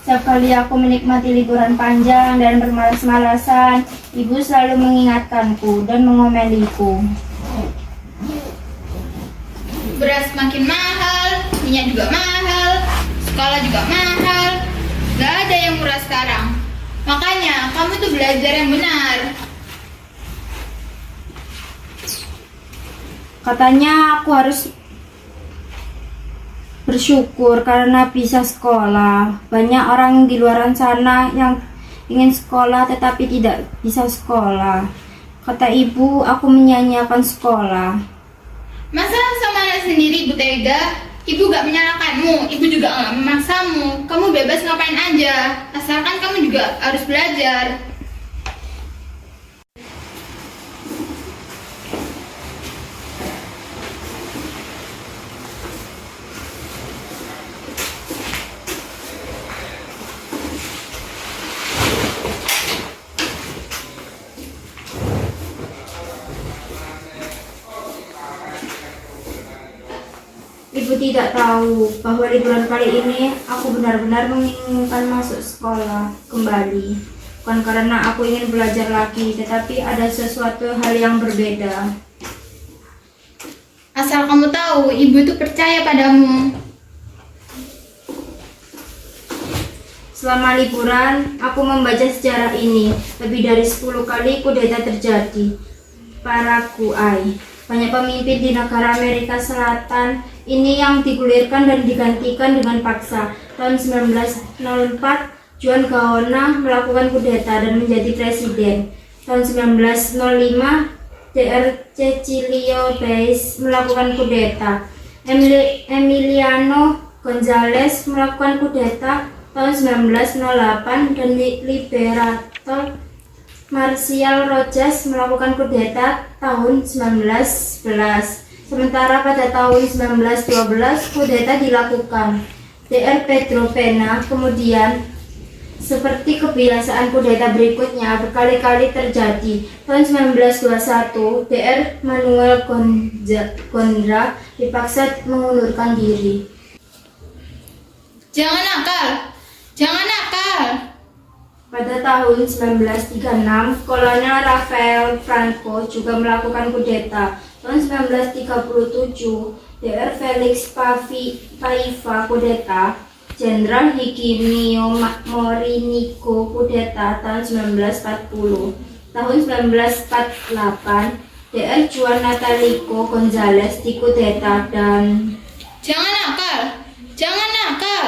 Setiap kali aku menikmati liburan panjang dan bermalas-malasan, ibu selalu mengingatkanku dan mengomeliku. Beras makin mahal, minyak juga mahal, sekolah juga mahal. Gak ada yang murah sekarang. Makanya kamu tuh belajar yang benar. Katanya aku harus bersyukur karena bisa sekolah. Banyak orang di luar sana yang ingin sekolah tetapi tidak bisa sekolah. Kata ibu, aku menyanyiakan sekolah. Masa sama anak sendiri ibu tega? Ibu gak menyalahkanmu, ibu juga gak memaksamu. Kamu bebas ngapain aja, asalkan kamu juga harus belajar. Ibu tidak tahu bahwa liburan kali ini aku benar-benar menginginkan masuk sekolah kembali. Bukan karena aku ingin belajar lagi, tetapi ada sesuatu hal yang berbeda. Asal kamu tahu, ibu tuh percaya padamu. Selama liburan, aku membaca sejarah ini. Lebih dari 10 kali kudeta terjadi. Paraguay. Banyak pemimpin di negara Amerika Selatan ini yang digulirkan dan digantikan dengan paksa. Tahun 1904, Juan Gaona melakukan kudeta dan menjadi presiden. Tahun 1905, Dr. Cecilio Baez melakukan kudeta. Emiliano González melakukan kudeta tahun 1908 dan Liberator Marcial Rojas melakukan kudeta tahun 1911. Sementara pada tahun 1912 kudeta dilakukan. Dr. Pedro Pena kemudian, seperti kebiasaan kudeta berikutnya berkali-kali terjadi. Tahun 1921, Dr. Manuel Gondra dipaksa mengundurkan diri. Jangan nakal, jangan nakal. Pada tahun 1936, Kolonel Rafael Franco juga melakukan kudeta. Tahun 1937, Dr. Felix Paiva kudeta. Jenderal Higino Morinico kudeta tahun 1940. Tahun 1948, Dr. Juan Natalico González dikudeta dan Jangan nakal, jangan nakal.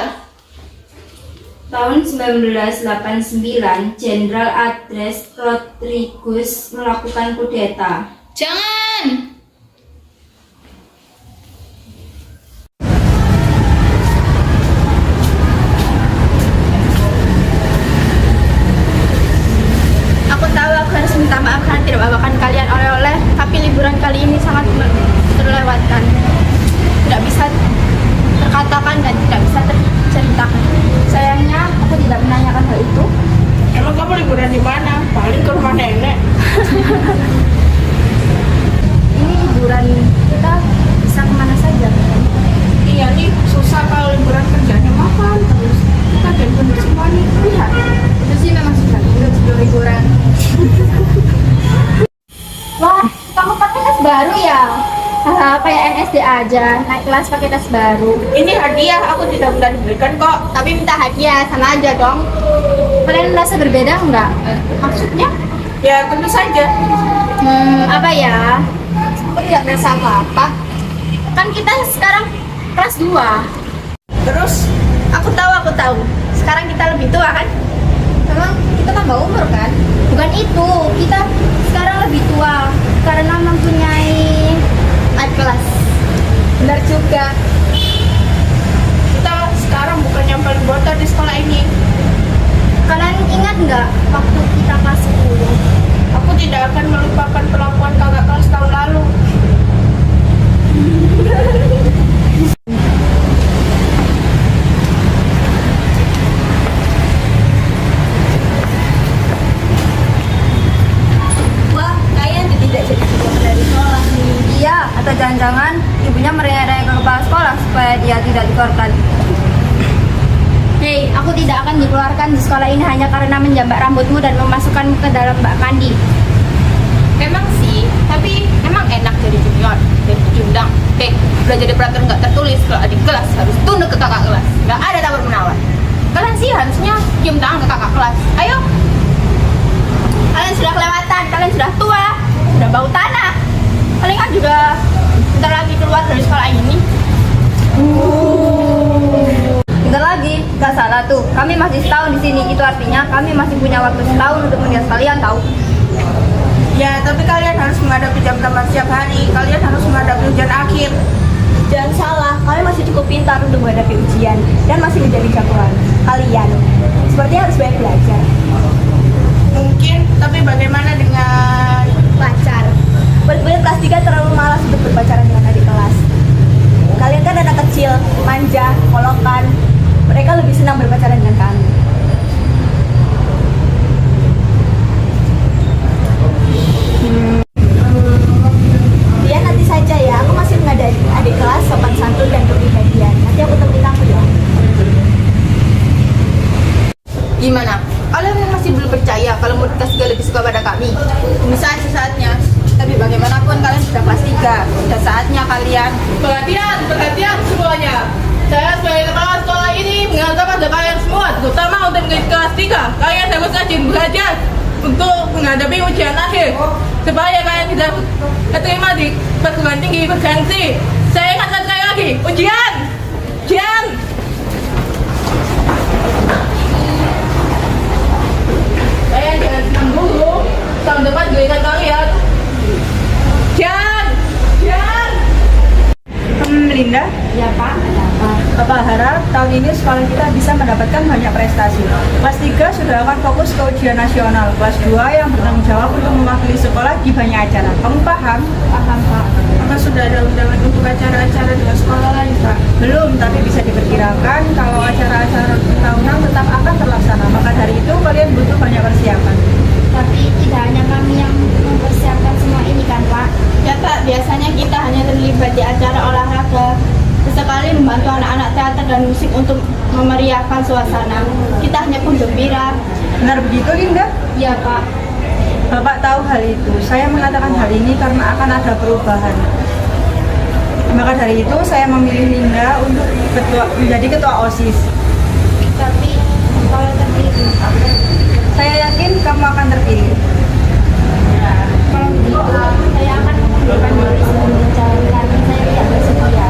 tahun 1989, Jenderal Andrés Rodríguez melakukan kudeta. Jangan. Aku tahu aku harus minta maaf karena tidak membawakan kalian oleh-oleh, tapi liburan kali ini sangat terlewatkan. Tidak bisa terkatakan dan tidak bisa terceritakan. Sayangnya, aku tidak menanyakan hal itu. Emang kamu liburan di mana? Paling ke rumah nenek. Ini liburan, kita bisa kemana saja. Iya nih, susah kalau liburan kerjanya makan terus. Kita bener semua nih, lihat. Itu sih memang sudah sebelum liburan. Wah, kamu pakai tas baru ya? Haha, kayak NSD aja, naik kelas pakai tas baru. Ini hadiah, aku tidak mudah diberikan kok. Tapi minta hadiah, sama aja dong. Kalian merasa berbeda enggak? Maksudnya? Ya tentu saja. Apa ya? Aku tidak merasa apa-apa. Kan kita sekarang kelas 2. Terus, Aku tahu. Sekarang kita lebih tua kan? Memang kita tambah umur kan? Bukan itu, kita sekarang lebih tua karena mempunyai Naik kelas. benar juga. kita sekarang bukan yang paling bodoh di sekolah ini. Kalian ingat nggak waktu kita kelas 10? Aku tidak akan melupakan perlakuan kakak kelas tahun lalu. Wah, kalian tidak jadi keluar dari sekolah nih. Iya, atau jangan-jangan ibunya merengek-rengek ke kepala sekolah supaya dia tidak dikeluarkan. Hei, aku tidak akan dikeluarkan di sekolah ini hanya karena menjambak rambutmu dan memasukkanmu ke dalam bak mandi. Emang sih, tapi emang enak jadi junior, jadi jundang. Belajar di peraturan nggak tertulis, kalau adik kelas harus tunduk ke kakak kelas. Nggak ada tawar menawar. Kalian sih harusnya cium tangan ke kakak kelas. Ayo. Kalian sudah kelewatan, kalian sudah tua, sudah bau tanah. Kalian kan juga bentar lagi keluar dari sekolah ini. Bentar lagi, gak salah tuh. Kami masih setahun di sini. Itu artinya kami masih punya waktu setahun untuk melihat kalian tahu. Ya, tapi kalian harus menghadapi jam tamat setiap hari. Kalian harus menghadapi ujian akhir. Jangan salah, kalian masih cukup pintar untuk menghadapi ujian dan masih menjadi jagoan. Kalian sepertinya harus banyak belajar. Mungkin, tapi bagaimana dengan Pacar. Murid-murid kelas 3 terlalu malas untuk berpacaran dengan adik kelas. Kalian kan anak kecil, manja, kolokan. Mereka lebih senang berpacaran dengan kami. Lihat nanti saja ya, aku masih mengadai adik kelas sopan santun dan kepribadian. Nanti aku temenin kamu ya. gimana? Kalian masih belum percaya kalau murid kelas 3 lebih suka pada kami? Ini saatnya. Tapi bagaimanapun kalian sudah kelas 3. Sudah saatnya kalian. Perhatian semuanya. Saya sebagai kepala sekolah ini menganggap ada kalian semua, terutama untuk murid kelas 3. Kalian harus rajin belajar untuk menghadapi ujian akhir, supaya kalian bisa terima di perguruan tinggi bergengsi. Saya ingatkan sekali lagi, ujian. Kalian jangan senang dulu, tahun depan giliran kalian. Ujian. Melinda, Ya Pak, ada apa? Bapak harap tahun ini sekolah kita bisa mendapatkan banyak prestasi. Kelas 3 sudah akan fokus ke ujian nasional. Kelas 2 yang bertanggung jawab untuk mewakili sekolah di banyak acara. Kamu paham? Paham Pak. Apa sudah ada undangan untuk acara-acara dengan sekolah lain, Pak? Belum, tapi bisa diperkirakan kalau acara-acara tahunan tetap akan terlaksana. Maka dari itu kalian butuh banyak persiapan. Tapi tidak hanya kami yang mempersiapkan semua ini kan Pak. Ya Pak, biasanya kita hanya terlibat di acara olahraga. Sesekali membantu anak-anak teater dan musik untuk memeriahkan suasana. Kita hanya pun gembira. Benar begitu, Linda? Ya Pak. Bapak tahu hal itu. Saya mengatakan hal ini karena akan ada perubahan. Maka dari itu saya memilih Linda untuk menjadi ketua OSIS. Tapi kalau terpilih, Saya yakin kamu akan terpilih. kalau begitu saya akan mengundurkan diri sebelum mencalonkan. Saya tidak bersedia.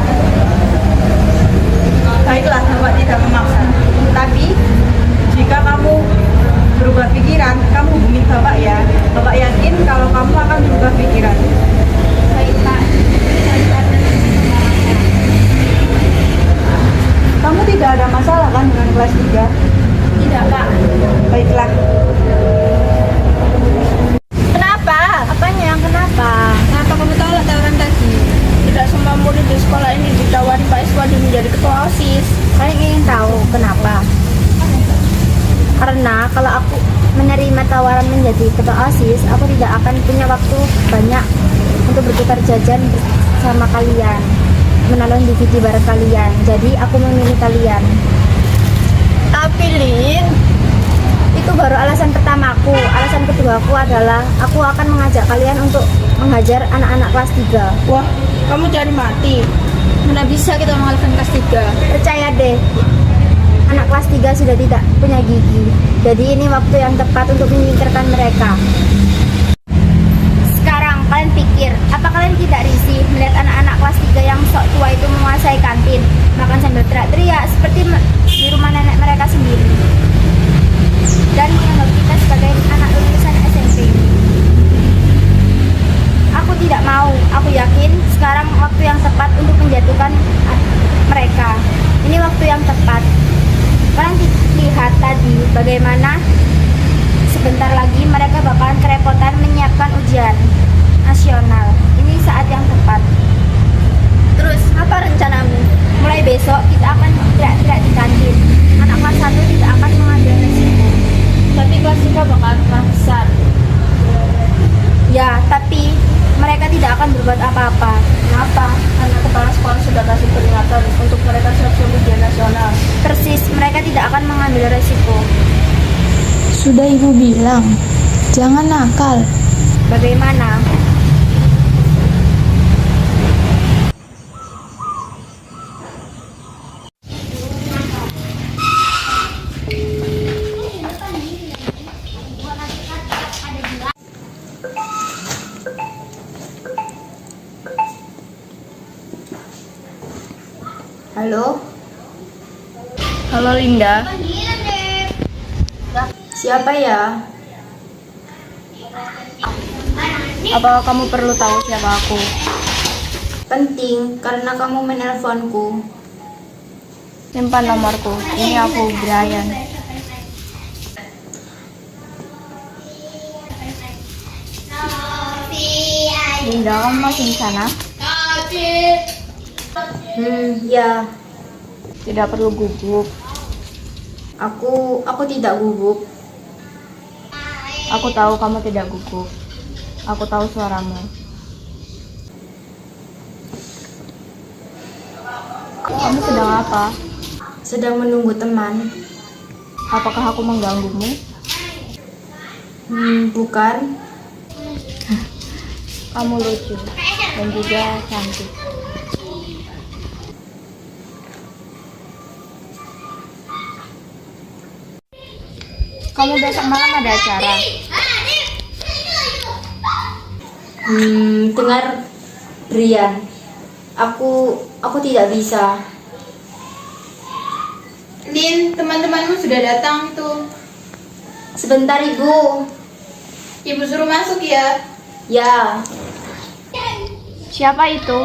Baiklah, Bapak tidak memaksa. Tapi jika kamu berubah pikiran, kamu hubungi Bapak ya. Bapak yakin kalau kamu akan berubah pikiran. Baik Pak. Kamu tidak ada masalah kan dengan kelas 3? Tidak Pak. Baiklah. Kenapa? Apanya yang kenapa? Kenapa kamu tolak tawaran tadi? Tidak semua murid di sekolah ini ditawari Pak Iswadi menjadi ketua OSIS. Kalian ingin tahu kenapa? Karena kalau aku menerima tawaran menjadi ketua OSIS, aku tidak akan punya waktu banyak untuk bertukar jajan sama kalian, menonton DVD bareng kalian. Jadi aku memilih kalian. Tapi Lin, Itu baru alasan pertamaku. Alasan keduaku adalah aku akan mengajak kalian untuk menghajar anak-anak kelas 3. wah, kamu cari mati. Mana bisa kita mengalahkan kelas 3? Percaya deh, anak kelas 3 sudah tidak punya gigi. Jadi ini waktu yang tepat untuk menyingkirkan mereka. Sekarang kalian pikir, apa kalian tidak risih melihat anak-anak kelas 3 yang sok tua itu menguasai kantin, makan sambil teriak-teriak seperti di rumah nenek mereka sendiri, dan menganggap kita sebagai anak lulusan SMP. Aku tidak mau. Aku yakin sekarang waktu yang tepat untuk menjatuhkan mereka. Ini waktu yang tepat. Kalian lihat tadi bagaimana sebentar lagi mereka bakalan kerepotan menyiapkan ujian nasional. Ini saat yang tepat. Terus apa rencanamu? Mulai besok kita akan tidak di kantin. Anak kelas 1 tidak akan mengambil resiko. Tapi kelas 3 bakal besar. Ya, tapi mereka mereka tidak akan berbuat apa-apa. Kenapa? Karena kepala sekolah sudah kasih peringatan untuk mereka siap-siap ujian nasional. Persis, mereka tidak akan mengambil resiko. Sudah ibu bilang, jangan nakal. Bagaimana? Halo, Halo Linda. siapa ya? Apa kamu perlu tahu siapa aku? Penting karena kamu menelponku. Simpan nomorku. Ini aku, Brian. Linda, kamu masih di sana? Ya, Tidak perlu gugup. aku tidak gugup. Aku tahu kamu tidak gugup. Aku tahu suaramu. Kamu sedang apa? Sedang menunggu teman. Apakah aku mengganggumu? Bukan. Kamu lucu dan juga cantik. Kamu besok malam ada acara. Dengar, Brian. Aku tidak bisa. Lin, teman-temanmu sudah datang tuh. Sebentar, Ibu. Ibu suruh masuk ya. Ya, Siapa itu?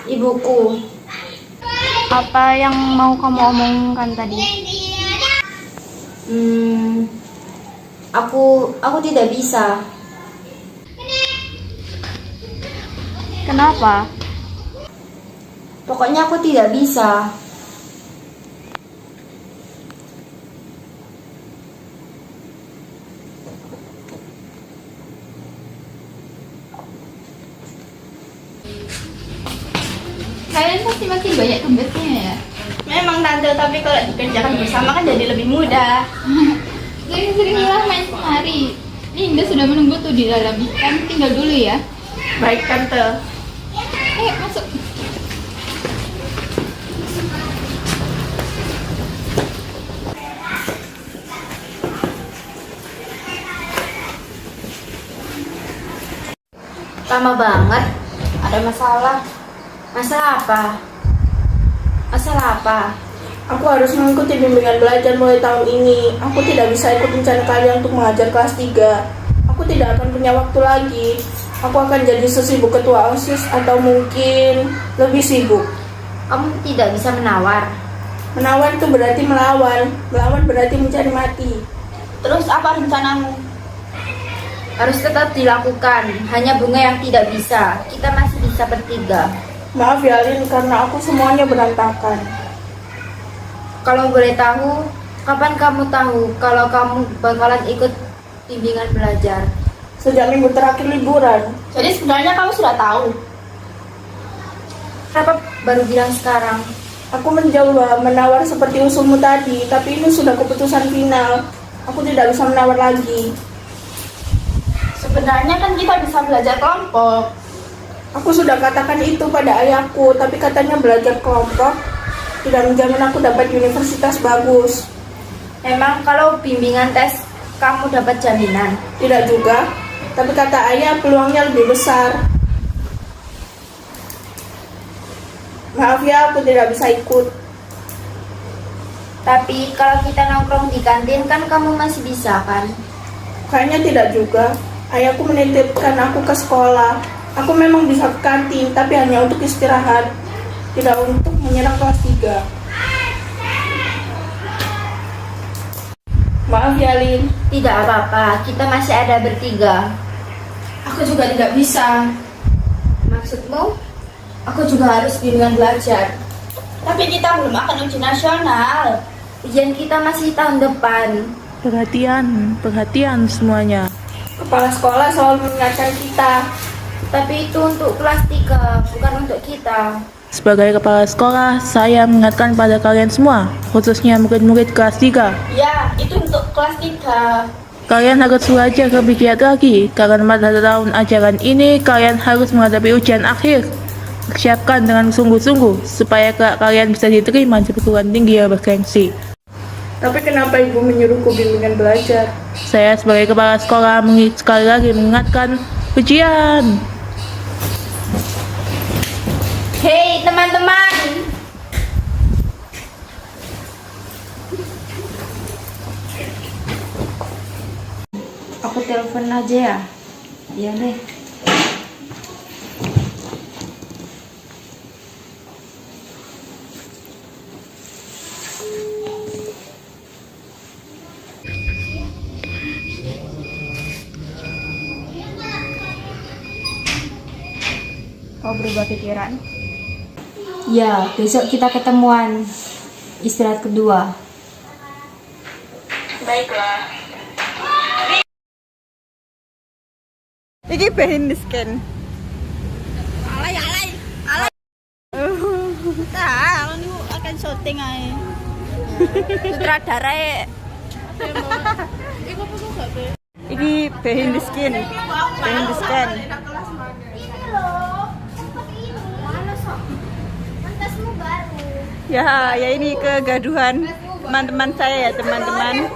ibuku. Apa yang mau kamu omongkan tadi? Aku tidak bisa. Kenapa? Pokoknya aku tidak bisa. Kalian pasti makin banyak tugasnya ya. Memang tante, tapi kalau dikerjakan bersama kan jadi lebih mudah. Sering-seringlah main kemari. Linda sudah menunggu tuh di dalam. Kami tinggal dulu ya. Baik tante. Ayo masuk. Lama banget. Ada masalah. Masalah apa? Masalah apa? Aku harus mengikuti bimbingan belajar mulai tahun ini. Aku tidak bisa ikut rencana kalian untuk mengajar kelas 3. Aku tidak akan punya waktu lagi. Aku akan jadi sesibuk ketua OSIS atau mungkin lebih sibuk. Kamu tidak bisa menawar. Menawar itu berarti melawan. Melawan berarti mencari mati. Terus apa rencanamu? Harus tetap dilakukan. Hanya bunga yang tidak bisa. Kita masih bisa bertiga. Maaf ya Lin, karena aku semuanya berantakan. Kalau boleh tahu, kapan kamu tahu kalau kamu bakalan ikut bimbingan belajar? Sejak minggu terakhir liburan. Jadi sebenarnya kamu sudah tahu. Kenapa baru bilang sekarang? Aku mencoba menawar seperti usulmu tadi, tapi ini sudah keputusan final. Aku tidak bisa menawar lagi. Sebenarnya kan kita bisa belajar kelompok. Aku sudah katakan itu pada ayahku, tapi katanya belajar kelompok tidak menjamin aku dapat universitas bagus. Memang kalau bimbingan tes kamu dapat jaminan? Tidak juga, tapi kata ayah peluangnya lebih besar. Maaf ya, aku tidak bisa ikut. Tapi kalau kita nongkrong di kantin kan kamu masih bisa kan? Kayaknya tidak juga. Ayahku menitipkan aku ke sekolah. Aku memang bisa ke kantin, tapi hanya untuk istirahat, tidak untuk menyerang kelas 3. Maaf ya Lin. Tidak apa-apa, kita masih ada bertiga. Aku juga tidak bisa. Maksudmu? Aku juga harus bimbingan belajar. Tapi kita belum akan ujian nasional. Ujian kita masih tahun depan. Perhatian semuanya. Kepala sekolah selalu mengingatkan kita. Tapi itu untuk kelas 3, bukan untuk kita. Sebagai kepala sekolah, saya mengingatkan pada kalian semua, khususnya murid-murid kelas 3. Ya, itu untuk kelas 3. Kalian harus belajar lebih giat lagi, karena pada tahun ajaran ini kalian harus menghadapi ujian akhir. Persiapkan dengan sungguh-sungguh, supaya kalian bisa diterima di perguruan tinggi yang bergengsi. Tapi kenapa ibu menyuruhku bimbingan belajar? Saya sebagai kepala sekolah sekali lagi mengingatkan ujian. Hei teman-teman, aku telepon aja ya. Iya deh. Kau berubah pikiran? Ya, besok kita ketemuan istirahat kedua. Baiklah. Ini behind the scan. Alay. Nah, ini akan syuting aja. Sutradara ya. Ini behind the scan. Behind the scan. Ya ini kegaduhan teman-teman saya ya teman-teman.